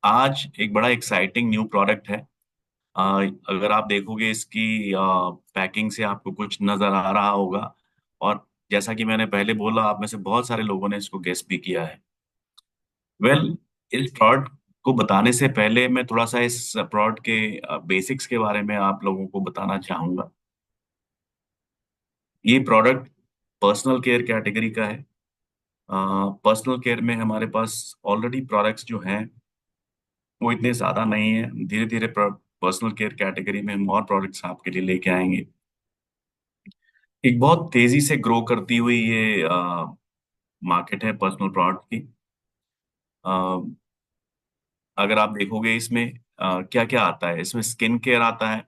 आज एक बड़ा एक्साइटिंग न्यू प्रोडक्ट है। अगर आप देखोगे इसकी पैकिंग से आपको कुछ नजर आ रहा होगा। और जैसा कि मैंने पहले बोला, आप में से बहुत सारे लोगों ने इसको गेस भी किया है। इस प्रोडक्ट को बताने से पहले मैं थोड़ा सा इस प्रोडक्ट के बेसिक्स के बारे में आप लोगों को बताना चाहूंगा। ये प्रोडक्ट पर्सनल केयर कैटेगरी का है। पर्सनल केयर में हमारे पास ऑलरेडी प्रोडक्ट्स जो हैं वो इतने ज्यादा नहीं है। धीरे धीरे पर्सनल केयर कैटेगरी में हम और प्रोडक्ट्स आपके लिए लेके आएंगे। एक बहुत तेजी से ग्रो करती हुई ये मार्केट है पर्सनल प्रोडक्ट की। अ, अगर आप देखोगे इसमें क्या क्या आता है, इसमें स्किन केयर आता है,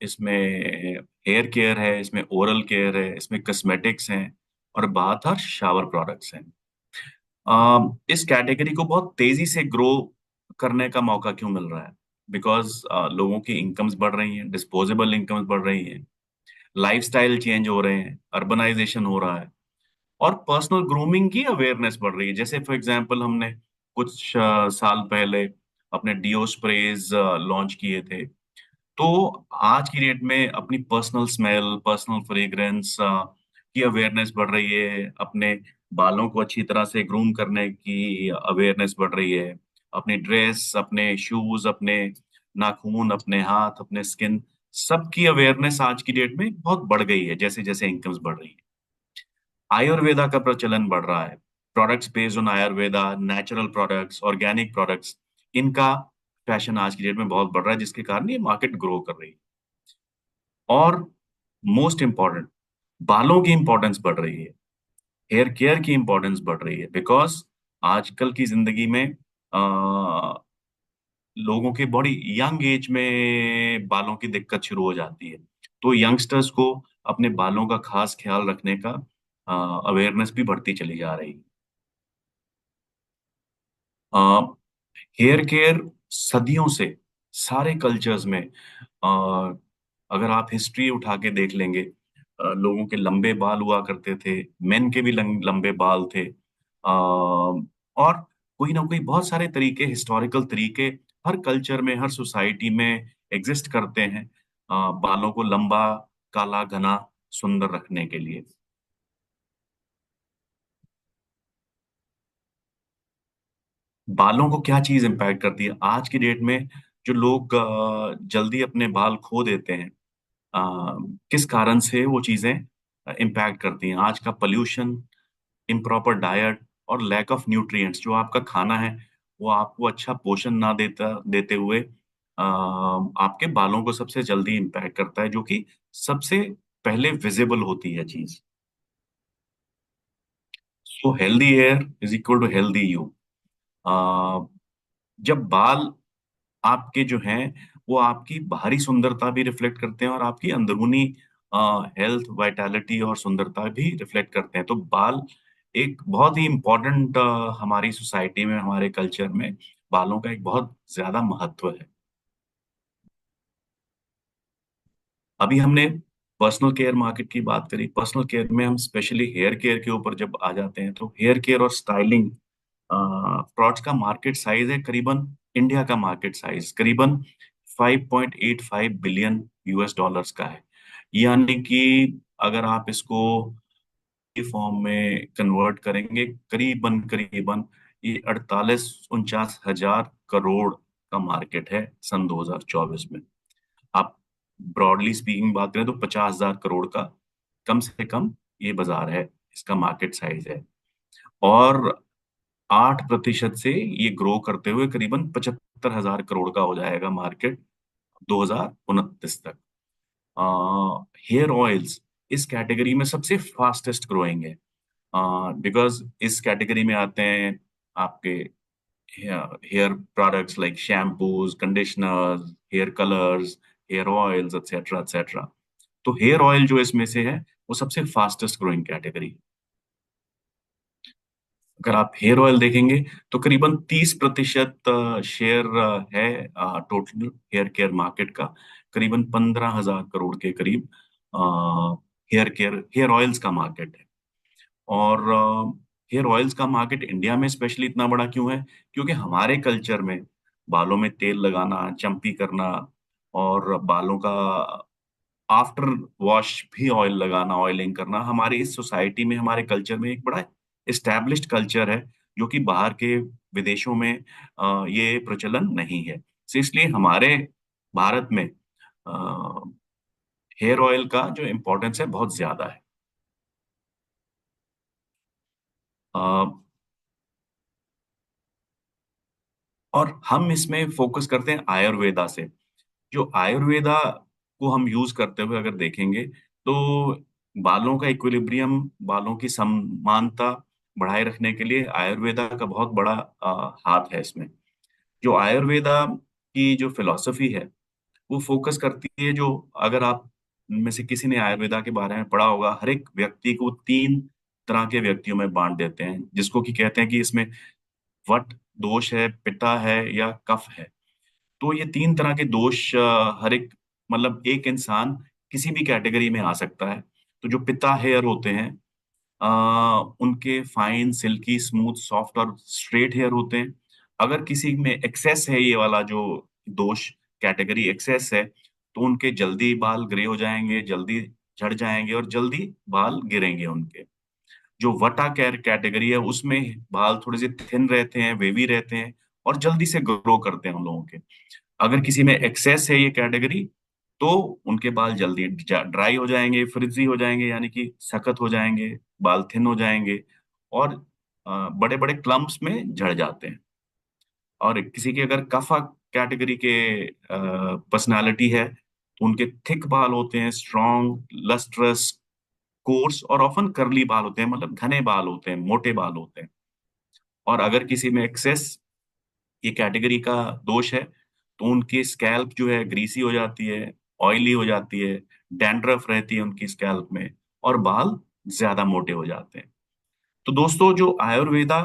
इसमें हेयर केयर है, इसमें ओरल केयर है, इसमें कॉस्मेटिक्स हैं और बात और शावर प्रोडक्ट्स हैं। इस कैटेगरी को बहुत तेजी से ग्रो करने का मौका क्यों मिल रहा है? बिकॉज लोगों की इनकम्स बढ़ रही हैं, डिस्पोजेबल इनकम्स बढ़ रही हैं, लाइफस्टाइल चेंज हो रहे हैं, अर्बनाइजेशन हो रहा है और पर्सनल ग्रूमिंग की अवेयरनेस बढ़ रही है। जैसे फॉर एग्जांपल हमने कुछ साल पहले अपने डिओ स्प्रेज लॉन्च किए थे। तो आज की डेट में अपनी पर्सनल स्मेल, पर्सनल फ्रेग्रेंस की अवेयरनेस बढ़ रही है। अपने बालों को अच्छी तरह से ग्रूम करने की अवेयरनेस बढ़ रही है। अपनी ड्रेस, अपने शूज, अपने नाखून, अपने हाथ, अपने स्किन, सबकी अवेयरनेस आज की डेट में बहुत बढ़ गई है जैसे जैसे इनकम्स बढ़ रही है। आयुर्वेदा का प्रचलन बढ़ रहा है। Products based on Ayurveda, natural products, organic products, इनका फैशन आज की डेट में बहुत बढ़ रहा है, जिसके कारण ये मार्केट ग्रो कर रही है। और मोस्ट इम्पॉर्टेंट, बालों की इंपॉर्टेंस बढ़ रही है, हेयर केयर की इंपॉर्टेंस बढ़ रही है। बिकॉज आजकल की जिंदगी में लोगों के बड़ी यंग एज में बालों की दिक्कत शुरू हो जाती है। तो यंगस्टर्स को अपने बालों का खास ख्याल रखने का अवेयरनेस भी बढ़ती चली जा रही है। हेयर केयर सदियों से सारे कल्चर्स में, अगर आप हिस्ट्री उठा के देख लेंगे, लोगों के लंबे बाल हुआ करते थे, मेन के भी लंबे बाल थे। और कोई ना कोई बहुत सारे तरीके, हिस्टोरिकल तरीके हर कल्चर में, हर सोसाइटी में एग्जिस्ट करते हैं बालों को लंबा, काला, घना, सुंदर रखने के लिए। बालों को क्या चीज इम्पैक्ट करती है आज की डेट में? जो लोग जल्दी अपने बाल खो देते हैं, किस कारण से वो चीजें इम्पैक्ट करती हैं? आज का पोल्यूशन, इम्प्रॉपर डाइट और लैक ऑफ न्यूट्रिएंट्स, जो आपका खाना है वो आपको अच्छा पोषण ना देते हुए आपके बालों को सबसे जल्दी इम्पैक्ट करता है, जो कि सबसे पहले विजिबल होती है चीज। So healthy hair is equal to healthy you. जब बाल आपके जो हैं वो आपकी बाहरी सुंदरता भी रिफ्लेक्ट करते हैं और आपकी अंदरूनी हेल्थ, वाइटैलिटी और सुंदरता भी रिफ्लेक्ट करते हैं। तो बाल एक बहुत ही इम्पोर्टेंट, हमारी सोसाइटी में, हमारे कल्चर में बालों का एक बहुत ज्यादा महत्व है। अभी हमने पर्सनल केयर मार्केट की बात करी। पर्सनल केयर में हम स्पेशली हेयर केयर के ऊपर जब आ जाते हैं, तो हेयर केयर और स्टाइलिंग प्रोडक्ट्स का मार्केट साइज है करीबन, इंडिया का मार्केट साइज करीबन 5.85 बिलियन यूएस डॉलर्स का है। यानी कि अगर आप इसको फॉर्म में कन्वर्ट करेंगे, करीबन करीबन ये 48-49 हजार करोड़ का मार्केट है सन 2024 में। आप ब्रॉडली स्पीकिंग बात करें तो 50 हजार करोड़ का कम से कम ये बाजार है, इसका मार्केट साइज है। और 8% से ये ग्रो करते हुए करीबन 75 हजार करोड़ का हो जाएगा मार्केट 2029 तक। हेयर ऑयल्स इस कैटेगरी में सबसे फास्टेस्ट ग्रोइंग है। बिकॉज इस कैटेगरी में आते हैं आपके hair products like shampoos, conditioners, hair colours, hair oils, etcetera etcetera. तो हेयर ऑयल जो इसमें से है वो सबसे फास्टेस्ट ग्रोइंग कैटेगरी। अगर आप हेयर ऑयल देखेंगे तो करीबन 30% शेयर है टोटल हेयर केयर मार्केट का। करीबन 15 हजार करोड़ के करीब हेयर ऑयल्स का मार्केट है। और हेयर ऑयल्स का मार्केट इंडिया में स्पेशली इतना बड़ा क्यों है? क्योंकि हमारे कल्चर में बालों में तेल लगाना, चम्पी करना, और बालों का आफ्टर वॉश भी ऑयल लगाना, ऑयलिंग करना, हमारी इस सोसाइटी में, हमारे कल्चर में एक बड़ा इस्टेब्लिश्ड कल्चर है, जो कि बाहर के विदेशों में ये प्रचलन नहीं है। तो इसलिए हमारे भारत में हेयर ऑयल का जो इम्पोर्टेंस है बहुत ज्यादा है। अ, और हम इसमें फोकस करते हैं आयुर्वेदा से। जो आयुर्वेदा को हम यूज करते हुए अगर देखेंगे, तो बालों का इक्विलिब्रियम, बालों की समानता बढ़ाए रखने के लिए आयुर्वेदा का बहुत बड़ा हाथ है इसमें। जो आयुर्वेदा की जो फिलॉसफी है, वो फोकस करती है, जो अगर आप में से किसी ने आयुर्वेदा के बारे में पढ़ा होगा, हर एक व्यक्ति को तीन तरह के व्यक्तियों में बांट देते हैं, जिसको कि कहते हैं कि इसमें वट दोष है, पित्ता है, या कफ है। तो ये तीन तरह के दोष हर एक, मतलब एक इंसान किसी भी कैटेगरी में आ सकता है। तो जो पिता हेयर होते हैं, उनके फाइन, सिल्की, स्मूथ, सॉफ्ट और स्ट्रेट हेयर होते हैं। अगर किसी में एक्सेस है, ये वाला जो दोष कैटेगरी एक्सेस है, तो उनके जल्दी बाल ग्रे हो जाएंगे, जल्दी झड़ जाएंगे, और जल्दी बाल गिरेंगे उनके। जो वटा कैर कैटेगरी है, उसमें बाल थोड़े से थिन रहते हैं, वेवी रहते हैं, और जल्दी से ग्रो करते हैं उन लोगों के। अगर किसी में एक्सेस है ये कैटेगरी, तो उनके बाल जल्दी ड्राई हो जाएंगे, फ्रिजी हो जाएंगे, यानी कि सख्त हो जाएंगे, बाल थिन हो जाएंगे, और बड़े बड़े क्लम्प्स में झड़ जाते हैं। और किसी के अगर कफा कैटेगरी के पर्सनालिटी है, तो उनके थिक बाल होते हैं, स्ट्रॉन्ग, लस्ट्रस, कोर्स और ऑफन कर्ली बाल होते हैं, मतलब घने बाल होते हैं, मोटे बाल होते हैं। और अगर किसी में एक्सेस ये कैटेगरी का दोष है, तो उनकी स्कैल्प जो है ग्रीसी हो जाती है, ऑयली हो जाती है, डैंड्रफ रहती है उनकी स्कैल्प में, और बाल ज्यादा मोटे हो जाते हैं। तो दोस्तों, जो आयुर्वेदा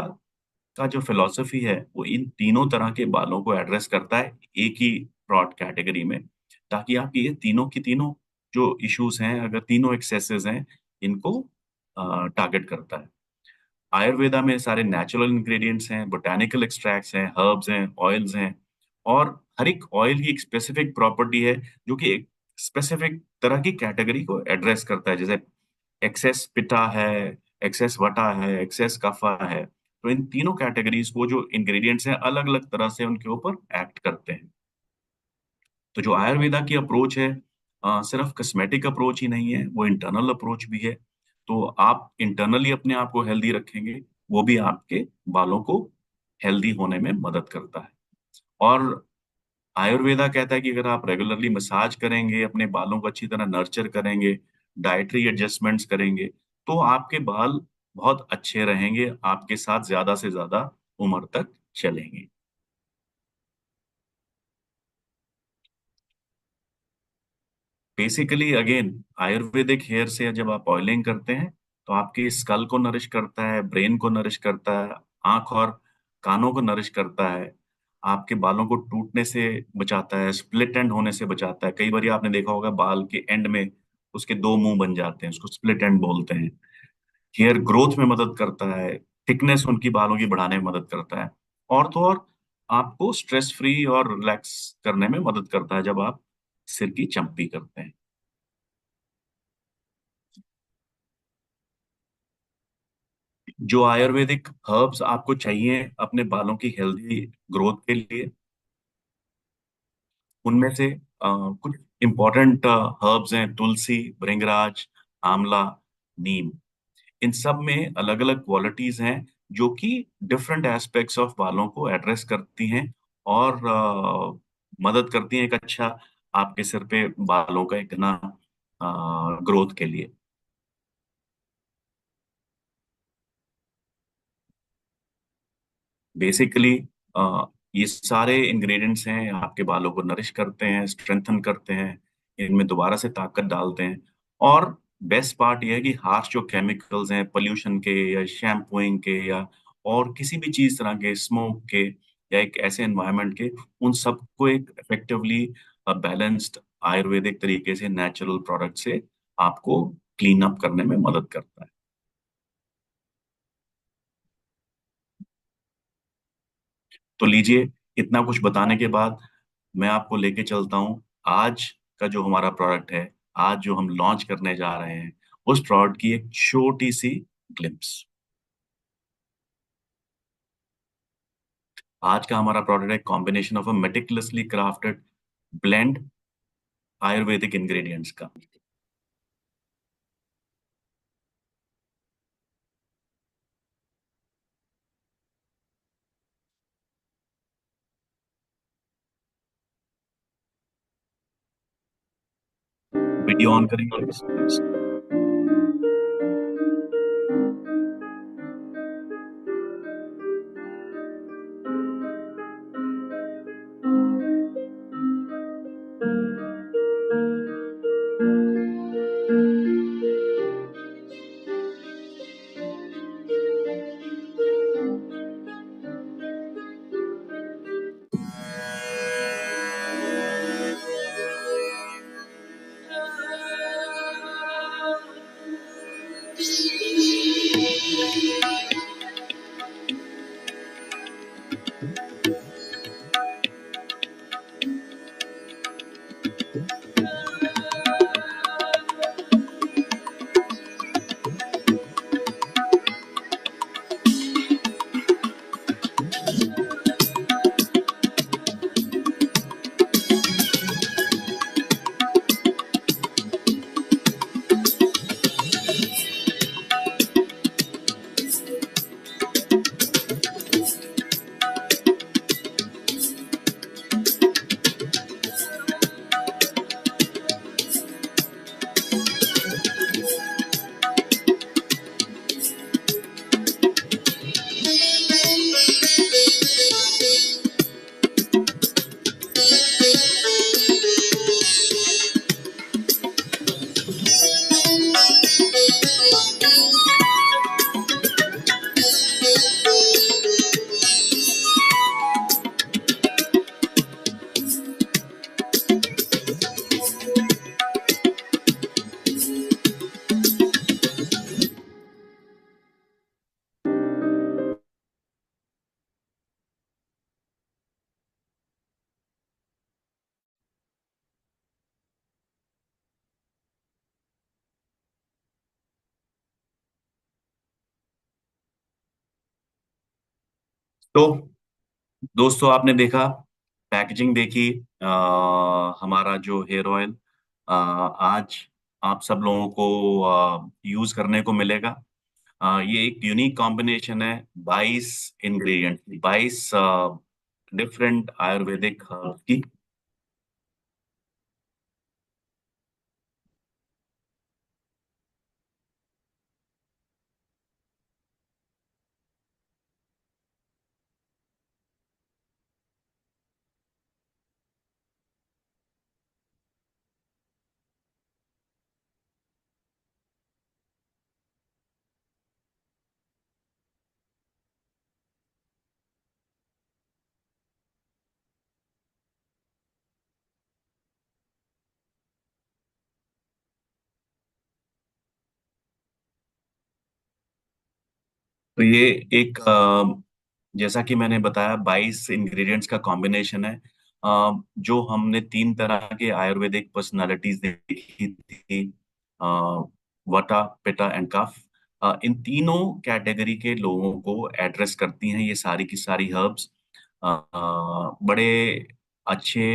का जो फिलॉसफी है, वो इन तीनों तरह के बालों को एड्रेस करता है एक ही ब्रॉड कैटेगरी में, ताकि आप ये तीनों की तीनों जो इश्यूज हैं, अगर तीनों एक्सेसेस हैं, इनको टारगेट करता है। आयुर्वेदा में सारे नेचुरल इंग्रेडिएंट्स हैं, बोटानिकल एक्सट्रैक्ट्स हैं, हर्ब्स हैं, ऑयल्स हैं, और हर एक ऑयल की एक स्पेसिफिक प्रॉपर्टी है, जो कि एक स्पेसिफिक तरह की कैटेगरी को एड्रेस करता है। जैसे एक्सेस पिटा है, एक्सेस वटा है, एक्सेस कफा है। तो इन तीनों कैटेगरीज को जो इंग्रेडिएंट्स हैं, अलग अलग तरह से उनके ऊपर एक्ट करते हैं। तो जो आयुर्वेदा की अप्रोच है, सिर्फ कस्मेटिक अप्रोच ही नहीं है, वो इंटरनल अप्रोच भी है। तो आप इंटरनली अपने आप को हेल्दी रखेंगे, वो भी आपके बालों को हेल्दी होने में मदद करता है। और आयुर्वेदा कहता है कि अगर आप रेगुलरली मसाज करेंगे, अपने बालों को अच्छी तरह नर्चर करेंगे, डाइटरी एडजस्टमेंट्स करेंगे, तो आपके बाल बहुत अच्छे रहेंगे, आपके साथ ज्यादा से ज्यादा उम्र तक चलेंगे। बेसिकली अगेन, आयुर्वेदिक हेयर से जब आप ऑयलिंग करते हैं, तो आपके स्कल को नरिश करता है, ब्रेन को नरिश करता है, आंख और कानों को नरिश करता है, आपके बालों को टूटने से बचाता है, स्प्लिट एंड होने से बचाता है। कई बार आपने देखा होगा, बाल के एंड में उसके दो मुंह बन जाते हैं, उसको स्प्लिट एंड बोलते हैं। हेयर ग्रोथ में मदद करता है, थिकनेस उनकी बालों की बढ़ाने में मदद करता है, और तो और आपको स्ट्रेस फ्री और रिलैक्स करने में मदद करता है जब आप सिर की चंपी करते हैं। जो आयुर्वेदिक हर्ब्स आपको चाहिए अपने बालों की हेल्दी ग्रोथ के लिए, उनमें से कुछ इंपॉर्टेंट हर्ब्स हैं: तुलसी, भृंगराज, आंवला, नीम। इन सब में अलग अलग क्वालिटीज हैं, जो कि डिफरेंट एस्पेक्ट्स ऑफ बालों को एड्रेस करती हैं, और मदद करती हैं एक अच्छा आपके सिर पे बालों का एक घना ग्रोथ के लिए। बेसिकली ये सारे इंग्रेडिएंट्स हैं, आपके बालों को नरिश करते हैं, स्ट्रेंथन करते हैं, इनमें दोबारा से ताकत डालते हैं। और बेस्ट पार्ट ये है कि हार्श जो केमिकल्स हैं, पोल्यूशन के या शैम्पूइंग के या और किसी भी चीज तरह के, स्मोक के या एक ऐसे एनवायरनमेंट के, उन सबको एक इफेक्टिवली बैलेंस्ड आयुर्वेदिक तरीके से, नेचुरल प्रोडक्ट से आपको क्लीन अप करने में मदद करता है। तो लीजिए, इतना कुछ बताने के बाद मैं आपको लेके चलता हूँ आज का जो हमारा प्रोडक्ट है, आज जो हम लॉन्च करने जा रहे हैं, उस प्रोडक्ट की एक छोटी सी ग्लिम्स। आज का हमारा प्रोडक्ट है combination of a meticulously crafted blend Ayurvedic ingredients का। वीडियो ऑन करेंगे प्लीज। तो दोस्तों, आपने देखा, पैकेजिंग देखी, हमारा जो हेयर ऑयल आज आप सब लोगों को यूज करने को मिलेगा। ये एक यूनिक कॉम्बिनेशन है 22 इंग्रेडिएंट, 22 डिफरेंट आयुर्वेदिक हर्ब की। तो ये एक जैसा कि मैंने बताया 22 इंग्रेडिएंट्स का कॉम्बिनेशन है। जो हमने तीन तरह के आयुर्वेदिक पर्सनालिटीज देखी थी, अ, वटा, पिटा एंड कफ। इन तीनों कैटेगरी के लोगों को एड्रेस करती हैं ये सारी की सारी हर्ब्स। बड़े अच्छे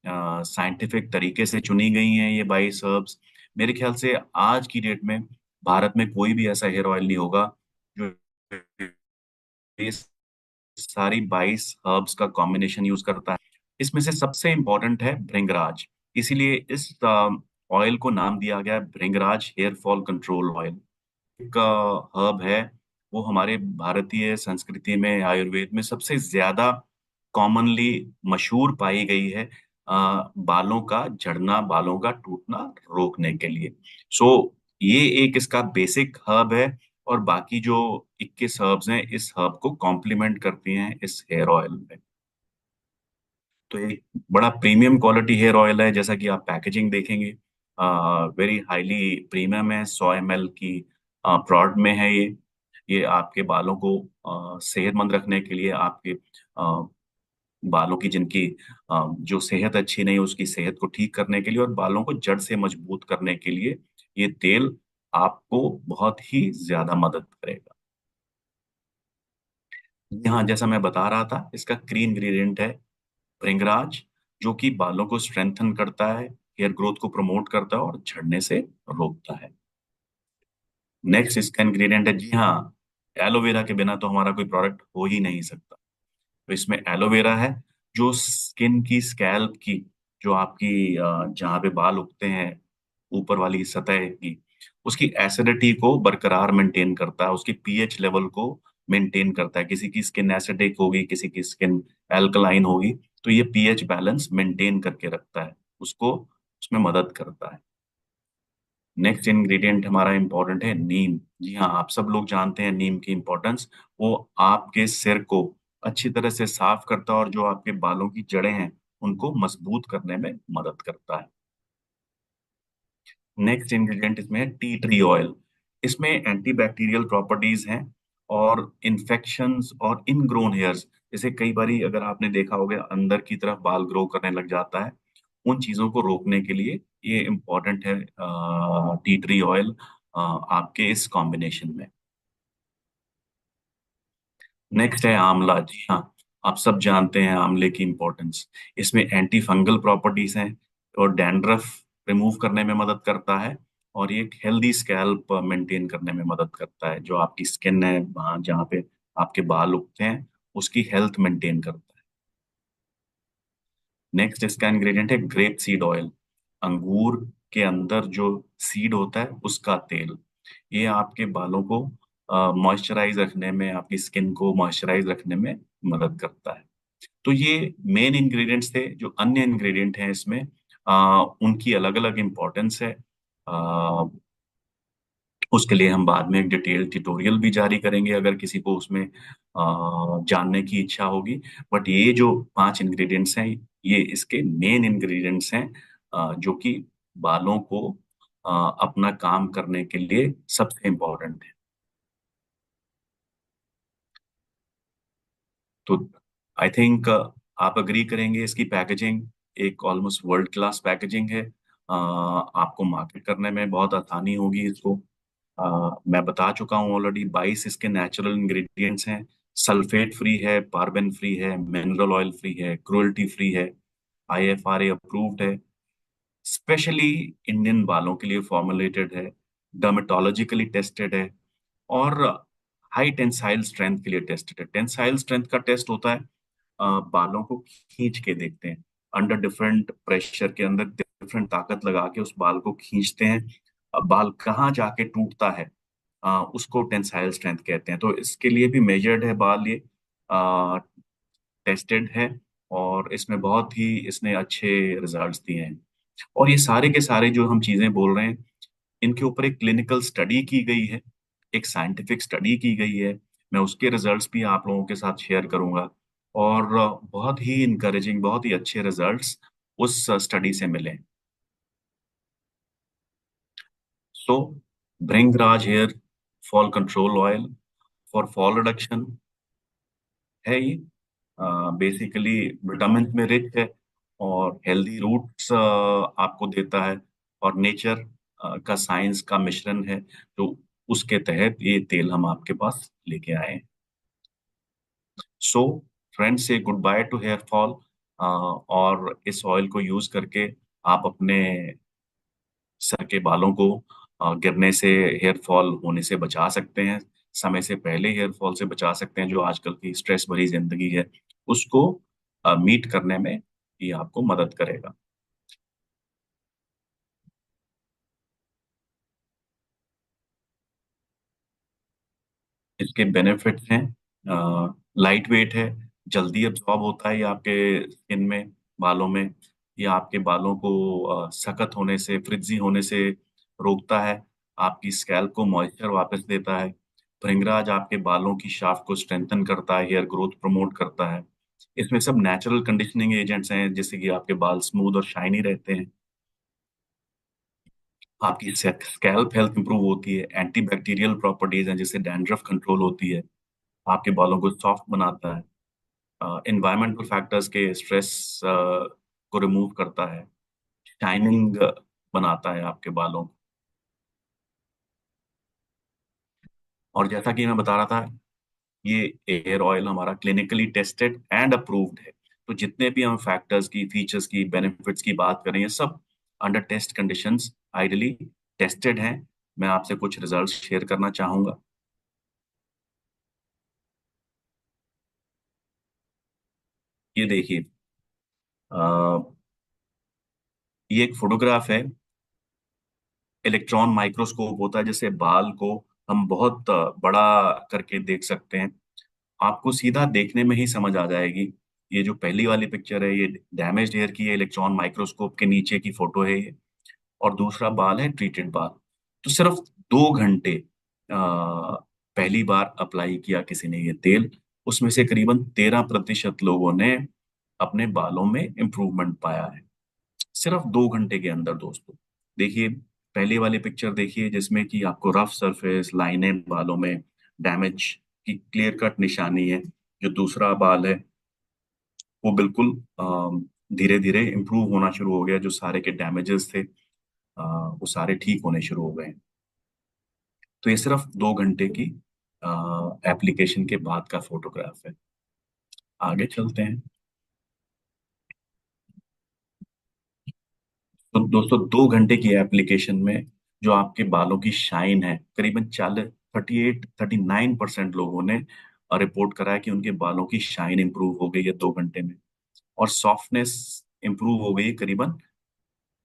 साइंटिफिक तरीके से चुनी गई हैं ये 22 हर्ब्स। मेरे ख्याल से आज की डेट में भारत में कोई भी ऐसा हेयर ऑयल नहीं होगा जो ये सारी 22 हर्ब्स का कॉम्बिनेशन यूज करता है। इसमें से सबसे इम्पोर्टेंट है भृंगराज। इसीलिए इस ऑयल को नाम दिया गया है भृंगराज हेयर फॉल कंट्रोल ऑयल। एक हर्ब है, वो हमारे भारतीय संस्कृति में, आयुर्वेद में सबसे ज्यादा कॉमनली मशहूर पाई गई है बालों का झड़ना, बालों का टूटना रोकने के लिए। सो ये एक इसका बेसिक हर्ब है, और बाकी जो 21 हर्ब्स हैं इस हर्ब को कॉम्प्लीमेंट करती हैं इस हेयर ऑयल में। तो ये बड़ा प्रीमियम क्वालिटी हेयर ऑयल है, जैसा कि आप पैकेजिंग देखेंगे, वेरी हाईली प्रीमियम है, 100 ml की प्रोडक्ट में है ये आपके बालों को सेहतमंद रखने के लिए, आपके बालों की जिनकी जो सेहत अच्छी नहीं है उसकी सेहत को ठीक करने के लिए और बालों को जड़ से मजबूत करने के लिए ये तेल आपको बहुत ही ज्यादा मदद करेगा। यहाँ जैसा मैं बता रहा था, इसका क्री इंग्रेडिएंट है भृंगराज, जो कि बालों को स्ट्रेंथन करता है, हेयर ग्रोथ को प्रमोट करता है और झड़ने से रोकता है। नेक्स्ट इसका इंग्रेडिएंट है, जी हाँ, एलोवेरा के बिना तो हमारा कोई प्रोडक्ट हो ही नहीं सकता। तो इसमें एलोवेरा है, जो स्किन की, स्कैल्प की, जो आपकी जहाँ पे बाल उगते हैं ऊपर वाली सतह की, उसकी एसिडिटी को बरकरार मेंटेन करता है, उसकी पीएच लेवल को मेंटेन करता है। किसी की स्किन एसिडिक होगी, किसी की स्किन एल्कलाइन होगी, तो ये पीएच बैलेंस मेंटेन करके रखता है, उसको उसमें मदद करता है। नेक्स्ट इंग्रेडिएंट हमारा इंपॉर्टेंट है नीम। जी हाँ, आप सब लोग जानते हैं नीम की इंपॉर्टेंस। वो आपके सिर को अच्छी तरह से साफ करता है और जो आपके बालों की जड़ें हैं उनको मजबूत करने में मदद करता है। नेक्स्ट इंग्रेडिएंट इसमें है टी ट्री ऑयल। इसमें एंटीबैक्टीरियल प्रॉपर्टीज हैं और इन्फेक्शंस और इनग्रोन हेयर्स, जैसे कई बारी अगर आपने देखा होगा अंदर की तरफ बाल ग्रो करने लग जाता है, उन चीजों को रोकने के लिए ये इम्पोर्टेंट है टी ट्री ऑयल आपके इस कॉम्बिनेशन में। नेक्स्ट है आंवला। जी हाँ, आप सब जानते हैं आंवले की इम्पोर्टेंस। इसमें एंटी फंगल प्रॉपर्टीज हैं और डैंड्रफ रिमूव करने में मदद करता है और ये एक हेल्दी स्कैल्प मेंटेन करने में मदद करता है। जो आपकी स्किन है वहाँ जहाँ पे आपके बाल उगते हैं उसकी हेल्थ मेंटेन करता है। नेक्स्ट इसका इंग्रेडिएंट है ग्रेप सीड ऑयल। अंगूर के अंदर जो सीड होता है उसका तेल, ये आपके बालों को मॉइस्चराइज रखने में, आपकी स्किन को मॉइस्चराइज रखने में मदद करता है। तो ये मेन इंग्रेडिएंट्स थे। जो अन्य इंग्रेडिएंट हैं इसमें उनकी अलग अलग इम्पोर्टेंस है। अ, उसके लिए हम बाद में एक डिटेल ट्यूटोरियल भी जारी करेंगे अगर किसी को उसमें जानने की इच्छा होगी। बट ये जो 5 इंग्रेडिएंट्स हैं, ये इसके मेन इंग्रेडिएंट्स हैं जो कि बालों को अपना काम करने के लिए सबसे इम्पोर्टेंट है। तो आई थिंक आप अग्री करेंगे, इसकी पैकेजिंग एक ऑलमोस्ट वर्ल्ड क्लास पैकेजिंग है। आपको मार्केट करने में बहुत आसानी होगी इसको। मैं बता चुका हूँ ऑलरेडी, 22 इसके नेचुरल इंग्रेडिएंट्स हैं। सल्फेट फ्री है, पार्बेन फ्री है, मिनरल ऑयल फ्री है, क्रुएल्टी फ्री है, आईएफआरए अप्रूव्ड है, स्पेशली इंडियन बालों के लिए फॉर्मुलेटेड है, डर्मेटोलॉजिकली टेस्टेड है और हाई टेंसाइल स्ट्रेंथ के लिए टेस्टेड है। टेंसाइल स्ट्रेंथ का टेस्ट होता है, बालों को खींच के देखते हैं, अंडर डिफरेंट प्रेशर के अंदर डिफरेंट ताकत लगा के उस बाल को खींचते हैं। बाल कहाँ जाके टूटता है उसको टेंसाइल स्ट्रेंथ कहते हैं। तो इसके लिए भी मेजर्ड है बाल, ये टेस्टेड है और इसमें बहुत ही इसने अच्छे रिजल्ट्स दिए हैं। और ये सारे के सारे जो हम चीजें बोल रहे हैं, इनके ऊपर एक क्लिनिकल स्टडी की गई है, एक साइंटिफिक स्टडी की गई है। मैं उसके रिजल्ट्स भी आप लोगों के साथ शेयर करूंगा और बहुत ही इनकरेजिंग, बहुत ही अच्छे रिजल्ट्स उस स्टडी से मिले। So Bhringraj hair fall control oil for fall reduction है ये। बेसिकली विटामिन में रिच है और हेल्दी रूट्स आपको देता है और नेचर का, साइंस का मिश्रण है। तो उसके तहत ये तेल हम आपके पास लेके आए हैं। So friends, say goodbye to hair fall. और इस ऑयल को यूज करके आप अपने सर के बालों को गिरने से, हेयर फॉल होने से बचा सकते हैं। समय से पहले हेयर फॉल से बचा सकते हैं। जो आजकल की स्ट्रेस भरी जिंदगी है उसको मीट करने में ये आपको मदद करेगा। इसके बेनिफिट्स हैं, लाइट वेट है, जल्दी अब्जॉर्ब होता है ये आपके स्किन में, बालों में। ये आपके बालों को सख्त होने से, फ्रिजी होने से रोकता है, आपकी स्कैल्प को मॉइस्चर वापस देता है। भृंगराज आपके बालों की शाफ्ट को स्ट्रेंथन करता है, हेयर ग्रोथ प्रमोट करता है। इसमें सब नेचुरल कंडीशनिंग एजेंट्स हैं जिससे कि आपके बाल स्मूथ और शाइनी रहते हैं। आपकी स्कैल्प हेल्थ इंप्रूव होती है, एंटी बैक्टीरियल प्रॉपर्टीज हैं जिससे डैंड्रफ कंट्रोल होती है, आपके बालों को सॉफ्ट बनाता है। एनवायरमेंटल फैक्टर्स के स्ट्रेस को रिमूव करता है, शाइनिंग बनाता है आपके बालों को। और जैसा कि मैं बता रहा था, ये एयर ऑयल हमारा क्लिनिकली टेस्टेड एंड अप्रूव्ड है। तो जितने भी हम फैक्टर्स की, फीचर्स की, बेनिफिट्स की बात करें, ये सब under test conditions ideally tested हैं। मैं आपसे कुछ रिजल्ट्स शेयर करना चाहूंगा। ये देखिए, अ, ये एक फोटोग्राफ है। इलेक्ट्रॉन माइक्रोस्कोप होता है, जैसे बाल को हम बहुत बड़ा करके देख सकते हैं। आपको सीधा देखने में ही समझ आ जाएगी। ये जो पहली वाली पिक्चर है, ये डैमेज्ड हेयर की है, इलेक्ट्रॉन माइक्रोस्कोप के नीचे की फोटो है ये। और दूसरा बाल है ट्रीटेड बाल। तो सिर्फ 2 घंटे पहली बार अप्लाई किया किसी ने ये तेल, उसमें से करीबन 13% लोगों ने अपने बालों में इम्प्रूवमेंट पाया है, सिर्फ 2 घंटे के अंदर दोस्तों। देखिए, पहली वाली पिक्चर देखिए, जिसमें कि आपको रफ सरफेस, लाइनें बालों में, डैमेज की क्लियर कट निशानी है। जो दूसरा बाल है, वो बिल्कुल धीरे धीरे इम्प्रूव होना शुरू हो गया। जो सारे के डैमेजेस थे, वो सारे ठीक होने शुरू हो गए। तो ये सिर्फ 2 घंटे की एप्लीकेशन के बाद का फोटोग्राफ है। आगे चलते हैं। तो दोस्तों, 2 घंटे की एप्लीकेशन में जो आपके बालों की शाइन है, करीबन 39% लोगों ने रिपोर्ट करा है कि उनके बालों की शाइन इंप्रूव हो गई है 2 घंटे में। और सॉफ्टनेस इंप्रूव हो गई है करीबन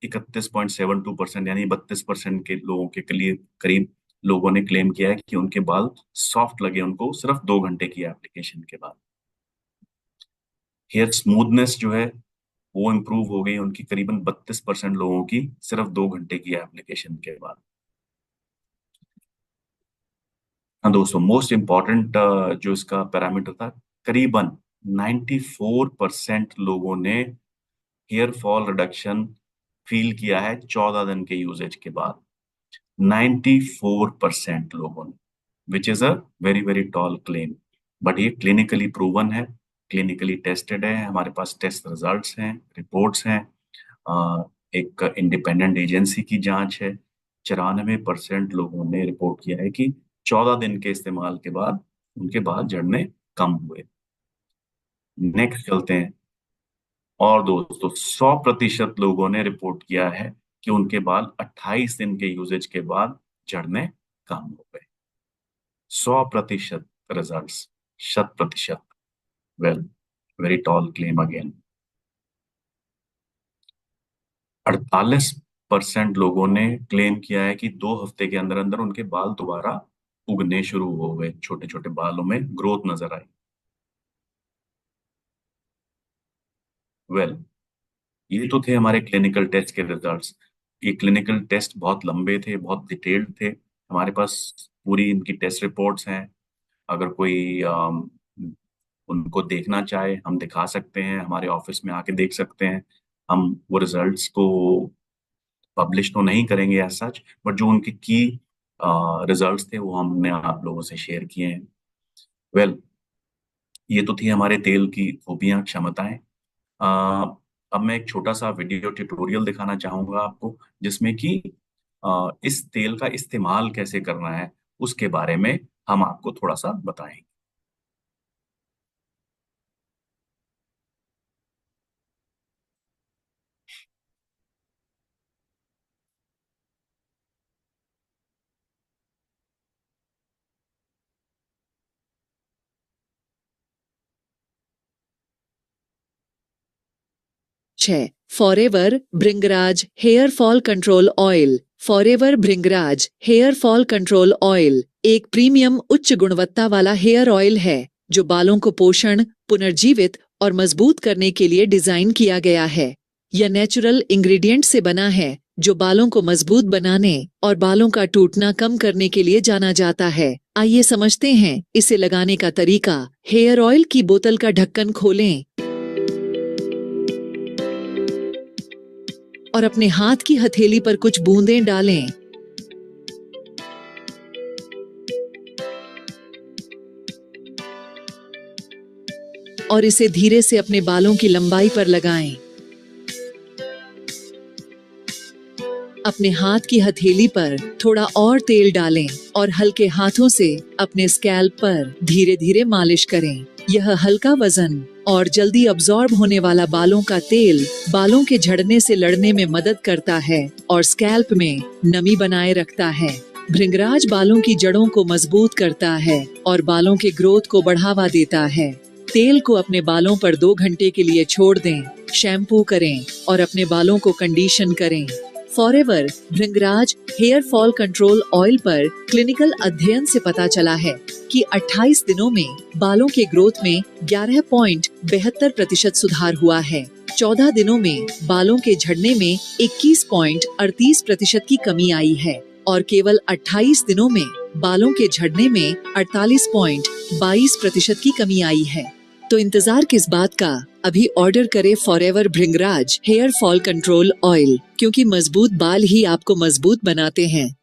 31.72%, यानी 32% के लोगों के लिए करीब लोगों ने क्लेम किया है कि उनके बाल सॉफ्ट लगे उनको सिर्फ 2 घंटे की एप्लीकेशन के बाद। हेयर स्मूथनेस जो है, वो इम्प्रूव हो गई उनकी करीबन 32% लोगों की सिर्फ 2 घंटे की एप्लीकेशन के बाद। हाँ दोस्तों, मोस्ट इम्पॉर्टेंट जो इसका पैरामीटर था, करीबन 94% लोगों ने हेयर फॉल रिडक्शन फील किया है 14 दिन के यूजेज के बाद। 94% लोगों ने, which is a very very tall claim. But ये क्लिनिकली प्रूवन है, क्लिनिकली टेस्टेड है, हमारे पास टेस्ट रिजल्ट्स हैं, रिपोर्ट्स हैं। एक इंडिपेंडेंट एजेंसी की जांच है। 94% लोगों ने रिपोर्ट किया है कि 14 दिन के इस्तेमाल के बाद उनके बाल झड़ने कम हुए। नेक्स्ट चलते हैं। और दोस्तों, 100% लोगों ने रिपोर्ट किया है कि उनके बाल 28 दिन के यूजेज के बाद झड़ने कम हो गए। 100% result, 100%। Well, very tall claim again. 48% लोगों ने क्लेम किया है कि 2 हफ्ते के अंदर अंदर उनके बाल दोबारा उगने शुरू हो गए, छोटे छोटे बालों में ग्रोथ नजर आई। वेल, ये तो थे हमारे क्लिनिकल टेस्ट के रिजल्ट्स। ये क्लिनिकल टेस्ट बहुत लंबे थे, बहुत डिटेल्ड थे। हमारे पास पूरी इनकी टेस्ट रिपोर्ट्स हैं। अगर कोई उनको देखना चाहे, हम दिखा सकते हैं, हमारे ऑफिस में आके देख सकते हैं। हम वो रिजल्ट्स को पब्लिश तो नहीं करेंगे एज सच, बट जो उनके की रिजल्ट्स थे, वो हमने आप लोगों से शेयर किए हैं। वेल, ये तो थी हमारे तेल की खूबियां, क्षमताएं। अ, अब मैं एक छोटा सा वीडियो ट्यूटोरियल दिखाना चाहूंगा आपको, जिसमें कि इस तेल का इस्तेमाल कैसे करना है, उसके बारे में हम आपको थोड़ा सा बताएंगे। छः forever Bhringraj hair fall control oil. Forever Bhringraj hair fall control oil एक प्रीमियम उच्च गुणवत्ता वाला हेयर ऑयल है जो बालों को पोषण, पुनर्जीवित और मजबूत करने के लिए डिजाइन किया गया है। यह नेचुरल इंग्रेडिएंट से बना है जो बालों को मजबूत बनाने और बालों का टूटना कम करने के लिए जाना जाता है। आइए समझते हैं इसे लगाने का तरीका। हेयर ऑयल की बोतल का ढक्कन खोलें और अपने हाथ की हथेली पर कुछ बूंदें डालें। और इसे धीरे से अपने बालों की लंबाई पर लगाएं। अपने हाथ की हथेली पर थोड़ा और तेल डालें और हल्के हाथों से अपने स्कैल्प पर धीरे धीरे मालिश करें। यह हल्का वजन और जल्दी अब्सॉर्ब होने वाला बालों का तेल बालों के झड़ने से लड़ने में मदद करता है और स्कैल्प में नमी बनाए रखता है। भृंगराज बालों की जड़ों को मजबूत करता है और बालों के ग्रोथ को बढ़ावा देता है। तेल को अपने बालों पर 2 घंटे के लिए छोड़ दें, शैम्पू करें और अपने बालों को कंडीशन करें। फॉरएवर भृंगराज हेयर फॉल कंट्रोल ऑयल पर क्लिनिकल अध्ययन से पता चला है कि 28 दिनों में बालों के ग्रोथ में 11.72% सुधार हुआ है। 14 दिनों में बालों के झड़ने में 21.38% की कमी आई है और केवल 28 दिनों में बालों के झड़ने में 48.22% की कमी आई है। तो इंतजार किस बात का, अभी ऑर्डर करें फॉरएवर भृंगराज हेयर फॉल कंट्रोल ऑयल, क्योंकि मजबूत बाल ही आपको मजबूत बनाते हैं।